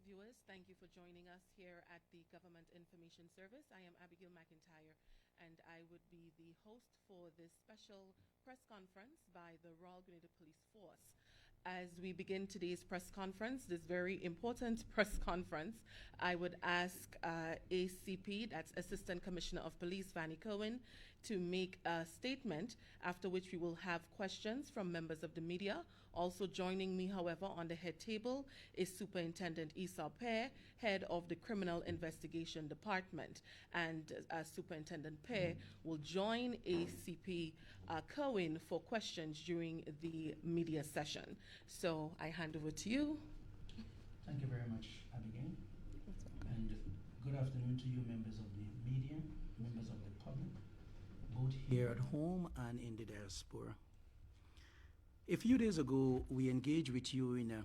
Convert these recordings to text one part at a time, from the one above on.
viewers, thank you for joining us here at the Government Information Service. I am Abigail McIntyre, and I would be the host for this special press conference by the Royal Grenada Police Force. As we begin today's press conference, this very important press conference, I would ask ACP, that's Assistant Commissioner of Police, Vanny Cohen, to make a statement, after which we will have questions from members of the media. Also joining me, however, on the head table is Superintendent Esau Pear, head of the Criminal Investigation Department. And Superintendent Pear will join ACP Cohen for questions during the media session. So I hand over to you. Thank you very much, Abigail. And good afternoon to you, members of the media, members of the public, both here at home and in the diaspora. A few days ago, we engaged with you in a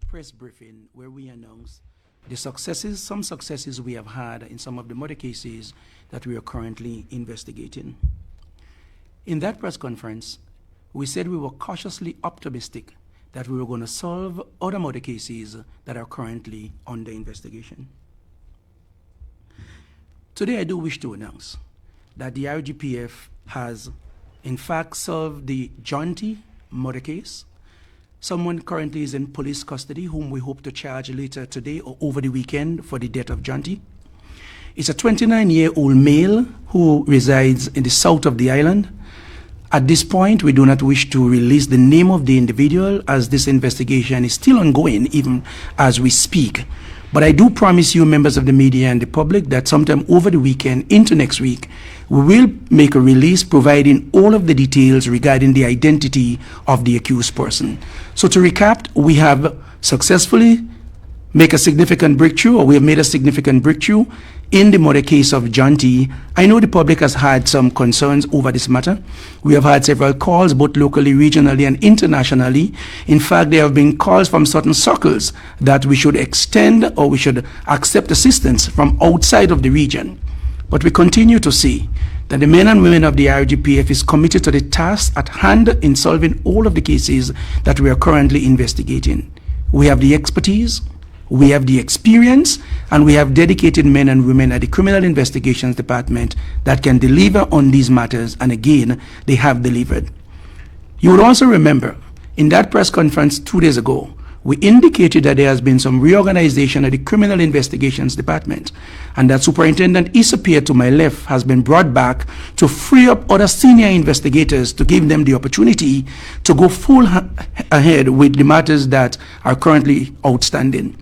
press briefing where we announced the successes, some successes we have had in some of the murder cases that we are currently investigating. In that press conference, we said we were cautiously optimistic that we were going to solve other murder cases that are currently under investigation. Today, I do wish to announce that the RGPF has, in fact, solved the Jonty murder case. Someone currently is in police custody whom we hope to charge later today or over the weekend for the death of Jonty. It's a 29-year-old male who resides in the south of the island. At this point, we do not wish to release the name of the individual as this investigation is still ongoing even as we speak. But I do promise you, members of the media and the public, that sometime over the weekend into next week, we will make a release providing all of the details regarding the identity of the accused person. So to recap, we have successfully made a significant breakthrough, or we have made a significant breakthrough in the murder case of Jonty. I know the public has had some concerns over this matter. We have had several calls, both locally, regionally, and internationally. In fact, there have been calls from certain circles that we should extend or we should accept assistance from outside of the region. But we continue to see that the men and women of the RGPF is committed to the task at hand in solving all of the cases that we are currently investigating. We have the expertise, we have the experience, and we have dedicated men and women at the Criminal Investigations Department that can deliver on these matters, and again, they have delivered. You would also remember, in that press conference 2 days ago, we indicated that there has been some reorganization at the Criminal Investigations Department, and that Superintendent Esau Pear to my left has been brought back to free up other senior investigators to give them the opportunity to go full ahead with the matters that are currently outstanding.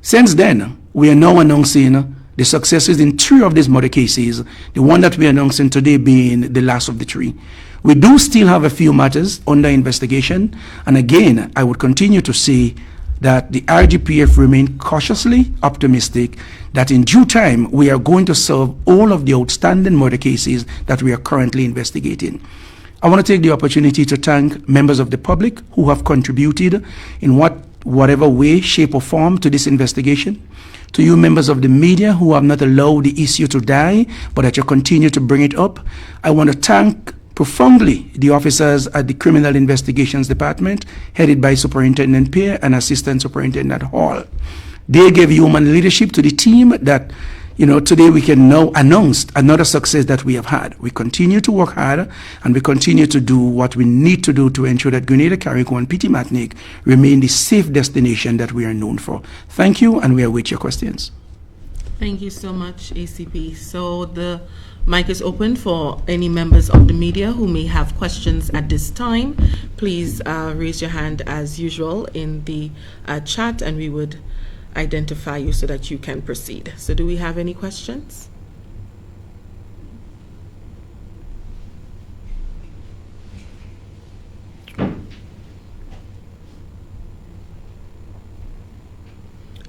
Since then, we are now announcing the successes in 3 of these murder cases, the one that we are announcing today being the last of the 3. We do still have a few matters under investigation, and again, I would continue to say that the RGPF remain cautiously optimistic that in due time we are going to solve all of the outstanding murder cases that we are currently investigating. I want to take the opportunity to thank members of the public who have contributed in whatever way, shape, or form to this investigation. To you members of the media who have not allowed the issue to die, but that you continue to bring it up, I want to thank profoundly the officers at the Criminal Investigations Department, headed by Superintendent Pear and Assistant Superintendent Hall. They gave human leadership to the team that, today we can now announce another success that we have had. We continue to work hard, and we continue to do what we need to do to ensure that Grenada, Carriacou, and Petit Martinique remain the safe destination that we are known for. Thank you, and we await your questions. Thank you so much, ACP. So the mic is open for any members of the media who may have questions at this time. Please raise your hand as usual in the chat, and we would identify you so that you can proceed. So do we have any questions?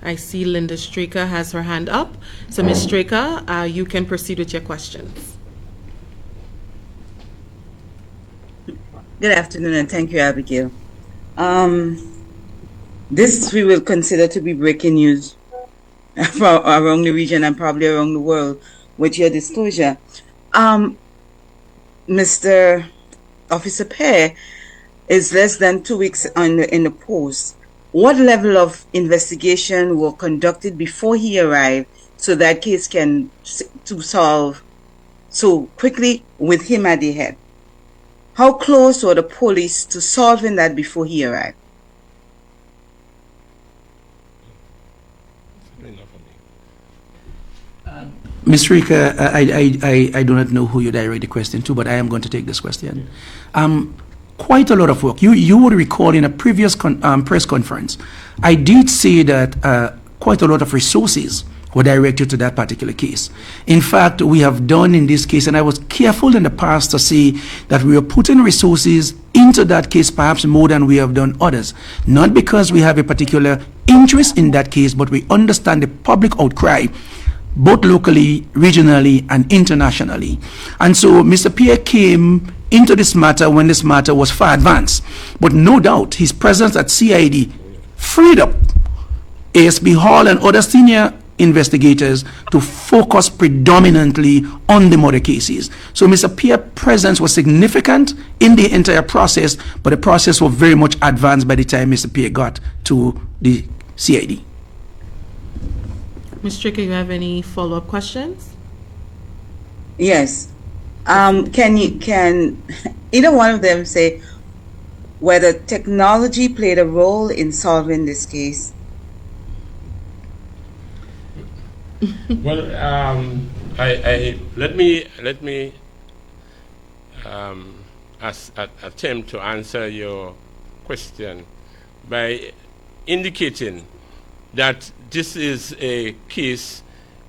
I see Linda Straker has her hand up. So Ms. Straker, you can proceed with your questions. Good afternoon, and thank you, Abigail. This we will consider to be breaking news around the region and probably around the world with your disclosure. Mr. Officer Pear is less than 2 weeks in the post. what level of investigation were conducted before he arrived so that case can to solve so quickly with him at the head? How close were the police to solving that before he arrived? Ms. Rika, I do not know who you direct the question to, but I am going to take this question. Quite a lot of work. You would recall in a previous press conference, I did say that quite a lot of resources were directed to that particular case. In fact, we have done in this case, and I was careful in the past to say that we are putting resources into that case perhaps more than we have done others. Not because we have a particular interest in that case, but we understand the public outcry both locally, regionally, and internationally. And so Mr. Pierre came into this matter when this matter was far advanced. But no doubt his presence at CID freed up ASP Hall and other senior investigators to focus predominantly on the murder cases. So Mr. Pierre's presence was significant in the entire process, but the process was very much advanced by the time Mr. Pierre got to the CID. Ms. Stricker, you have any follow-up questions? Can either one of them say whether technology played a role in solving this case? Well, let me attempt to answer your question by indicating that this is a case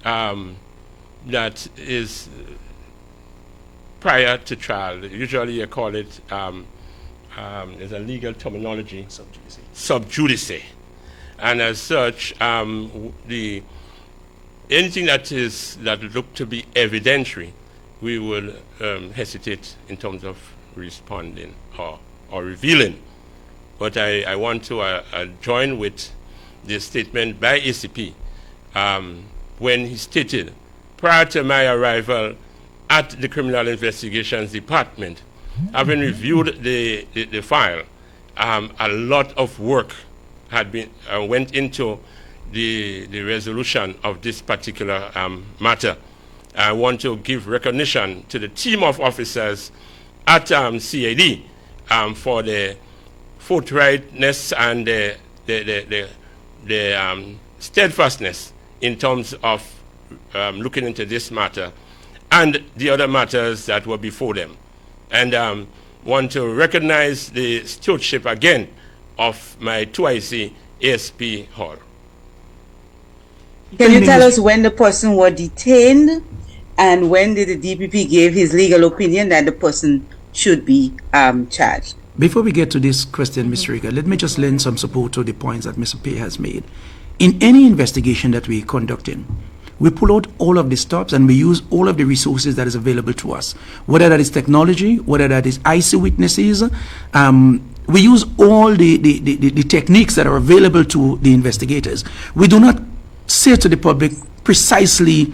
that is prior to trial. Usually you call it, there's a legal terminology, sub judice. And as such, anything that look to be evidentiary, we will hesitate in terms of responding or revealing. But I want to join with the statement by ACP when he stated, prior to my arrival at the Criminal Investigations Department, having reviewed the file, a lot of work had been went into the resolution of this particular matter. I want to give recognition to the team of officers at CAD for the forthrightness and the steadfastness in terms of looking into this matter and the other matters that were before them. And want to recognize the stewardship again of my 2IC ASP Hall. Can you tell us when the person was detained and when did the DPP give his legal opinion that the person should be charged? Before we get to this question, Ms. Rika, let me just lend some support to the points that Mr. P has made. In any investigation that we conduct in, we pull out all of the stops and we use all of the resources that is available to us, whether that is technology, whether that is IC witnesses. We use all the techniques that are available to the investigators. We do not say to the public precisely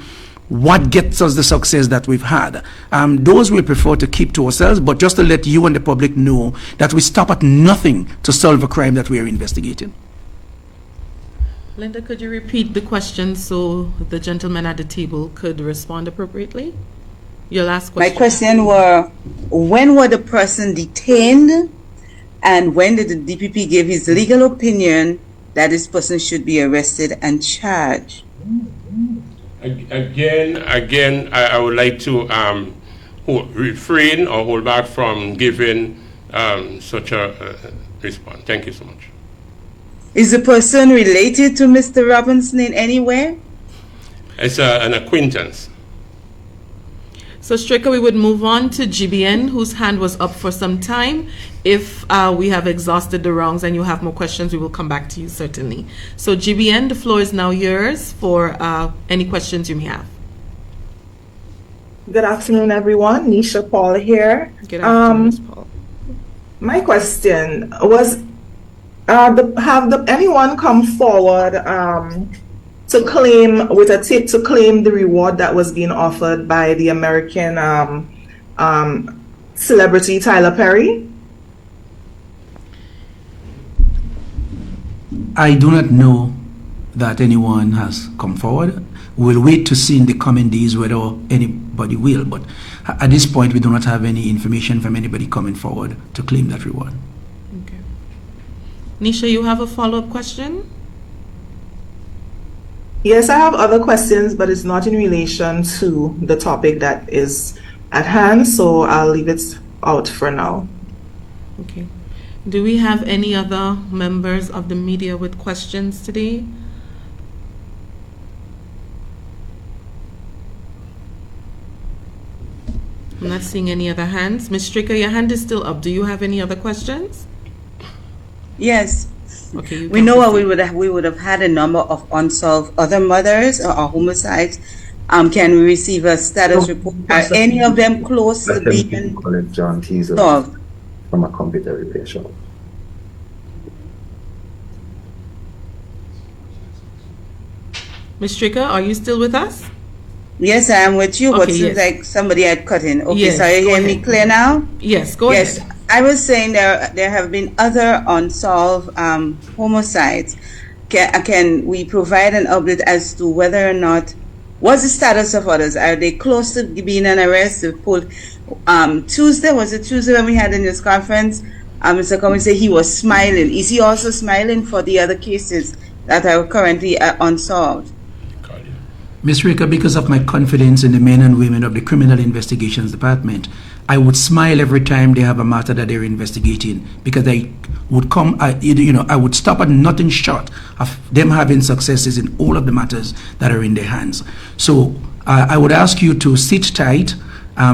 what gets us the success that we've had. Those we prefer to keep to ourselves, but just to let you and the public know that we stop at nothing to solve a crime that we are investigating. Linda, could you repeat the question so the gentleman at the table could respond appropriately? Your last question. My question were, when were the person detained and when did the DPP give his legal opinion that this person should be arrested and charged? Again, I would like to refrain or hold back from giving such a response. Thank you so much. Is the person related to Mr. Robinson in any way? It's an acquaintance. So, Stricker, we would move on to GBN, whose hand was up for some time. If we have exhausted the wrongs and you have more questions, we will come back to you, certainly. So, GBN, the floor is now yours for any questions you may have. Good afternoon, everyone. Nisha Paul here. Good afternoon, Ms. Paul. My question was, anyone come forward to claim with a tip to claim the reward that was being offered by the American celebrity Tyler Perry? I do not know that anyone has come forward. We'll wait to see in the coming days whether anybody will, but at this point we do not have any information from anybody coming forward to claim that reward. Okay. Nisha, you have a follow-up question? Yes, I have other questions, but it's not in relation to the topic that is at hand, so I'll leave it out for now. Okay. Do we have any other members of the media with questions today? I'm not seeing any other hands. Ms. Stricker, your hand is still up. Do you have any other questions? Yes. Okay. We know we would have had a number of unsolved other murders or homicides. Can we receive a status report? Are any of them close to being solved? From a computer repair shop. Ms. Stricker, are you still with us? Yes, I am with you, but Okay, seems like somebody had cut in. Okay, Yes, so you go hear me ahead. clear now? Yes, go Yes, ahead. I was saying there have been other unsolved homicides. Can we provide an update as to whether or not, what's the status of others? Are they close to being an arrest? We pulled Tuesday, was it Tuesday when we had a news conference? Mr. Cummings said he was smiling. Is he also smiling for the other cases that are currently unsolved? Ms. Rika, because of my confidence in the men and women of the Criminal Investigations Department, I would smile every time they have a matter that they're investigating, because I would I would stop at nothing short of them having successes in all of the matters that are in their hands. So I would ask you to sit tight,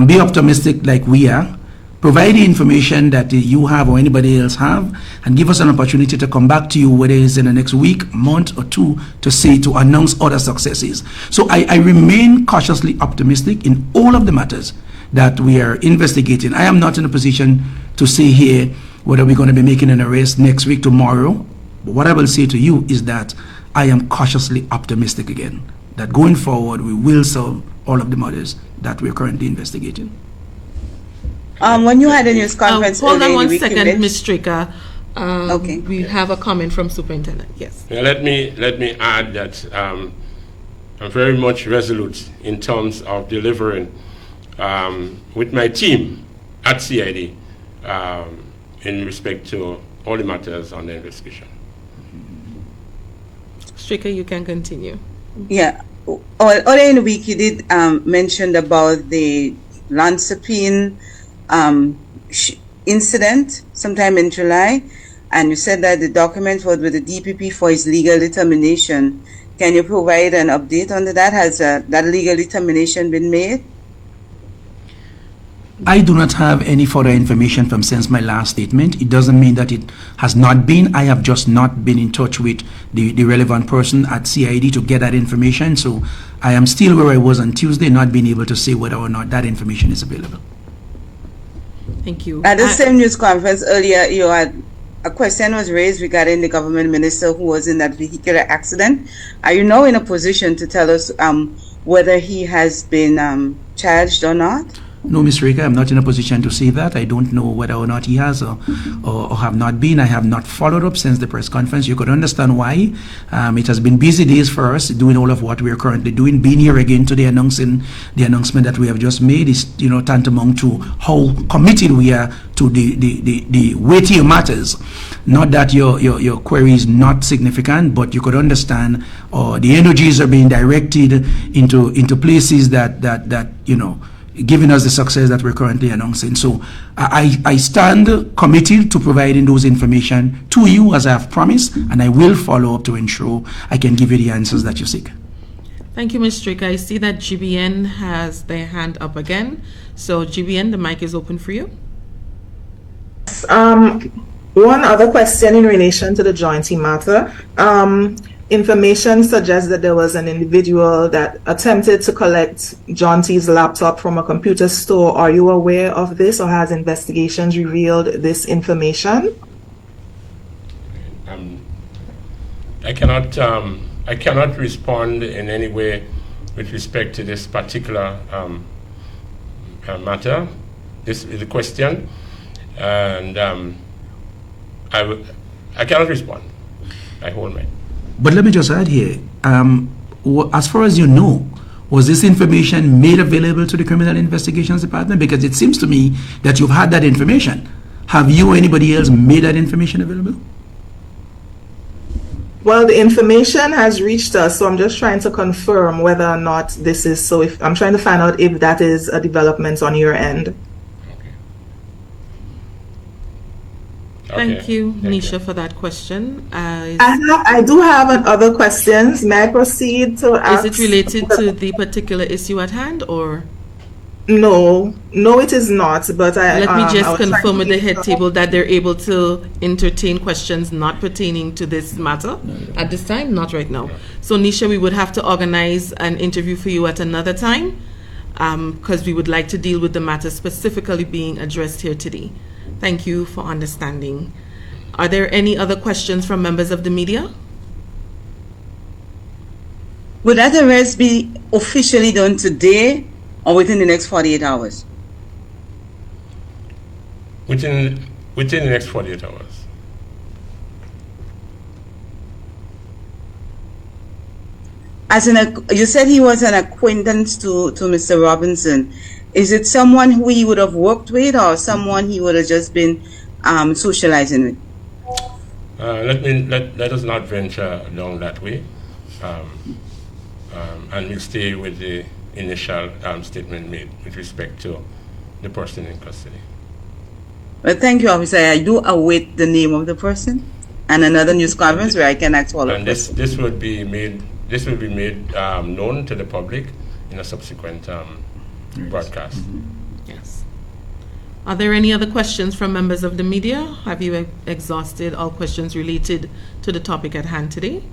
be optimistic like we are, provide the information that you have or anybody else have, and give us an opportunity to come back to you, whether it's in the next week, month, or two, to announce other successes. So I remain cautiously optimistic in all of the matters that we are investigating. I am not in a position to say here whether we're going to be making an arrest next week, tomorrow. But what I will say to you is that I am cautiously optimistic again, that going forward we will solve all of the matters that we're currently investigating. When you had a news conference hold on earlier in one the week, you second, Ms. Stricker. Okay. We have a comment from Superintendent. Yes. Now, let me add that I'm very much resolute in terms of delivering with my team at CID in respect to all the matters on the investigation. Stricker, you can continue. Yeah. Earlier in the week, you did mention about the Lansapine incident sometime in July, and you said that the document was with the DPP for its legal determination. Can you provide an update on that? Has that legal determination been made? I do not have any further information from since my last statement. It doesn't mean that it has not been. I have just not been in touch with the relevant person at CID to get that information. So I am still where I was on Tuesday, not being able to say whether or not that information is available. Thank you. At the same news conference earlier, you had a question was raised regarding the government minister who was in that vehicular accident. Are you now in a position to tell us whether he has been charged or not? No, Ms. Rika, I'm not in a position to say that. I don't know whether or not he has or have not been. I have not followed up since the press conference. You could understand why. It has been busy days for us doing all of what we are currently doing. Being here again today announcing the announcement that we have just made is, tantamount to how committed we are to the weightier matters. Not that your query is not significant, but you could understand the energies are being directed into places that giving us the success that we're currently announcing. So I stand committed to providing those information to you as I have promised, and I will follow up to ensure I can give you the answers that you seek. Thank you, Ms. Stricker. I see that GBN has their hand up again. So GBN, the mic is open for you. One other question in relation to the Jonty matter. Information suggests that there was an individual that attempted to collect Jonty's laptop from a computer store. Are you aware of this, or has investigations revealed this information? I cannot respond in any way with respect to this particular matter. This is the question, and I cannot respond. I hold my. But let me just add here, as far as you know, was this information made available to the Criminal Investigations Department? Because it seems to me that you've had that information. Have you or anybody else made that information available? Well, the information has reached us, so I'm just trying to confirm whether or not this is so. If I'm trying to find out if that is a development on your end. Thank you, Thank Nisha, you. for that question. I do have other questions. May I proceed to ask? Is it related to the particular issue at hand, or? No, it is not. But Let me I just was trying confirm to with the make head sure- table that they're able to entertain questions not pertaining to this matter at this time, not right now. So Nisha, we would have to organize an interview for you at another time, because we would like to deal with the matter specifically being addressed here today. Thank you for understanding. Are there any other questions from members of the media? Would that arrest be officially done today or within the next 48 hours? Within the next 48 hours. You said he was an acquaintance to Mr. Robinson. Is it someone who he would have worked with or someone he would have just been socializing with? Let us not venture down that way, and we'll stay with the initial statement made with respect to the person in custody. Well, thank you, officer. I do await the name of the person and another news conference where I can ask all of And this. this will be made known to the public in a subsequent broadcast. Yes. Are there any other questions from members of the media? Have you exhausted all questions related to the topic at hand today?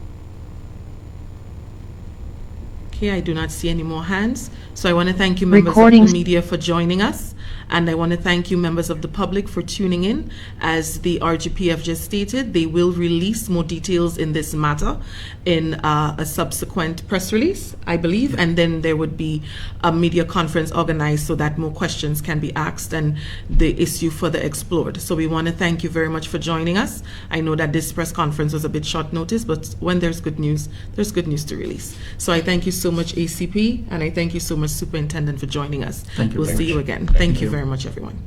Okay, I do not see any more hands. So I want to thank you, members of the media, for joining us. And I want to thank you, members of the public, for tuning in. As the RGPF just stated, they will release more details in this matter in a subsequent press release, I believe. And then there would be a media conference organized so that more questions can be asked and the issue further explored. So we want to thank you very much for joining us. I know that this press conference was a bit short notice, but when there's good news to release. So I thank you so much, ACP, and I thank you so much, Superintendent, for joining us. Thank you We'll very see much. you again. Thank you very much, everyone.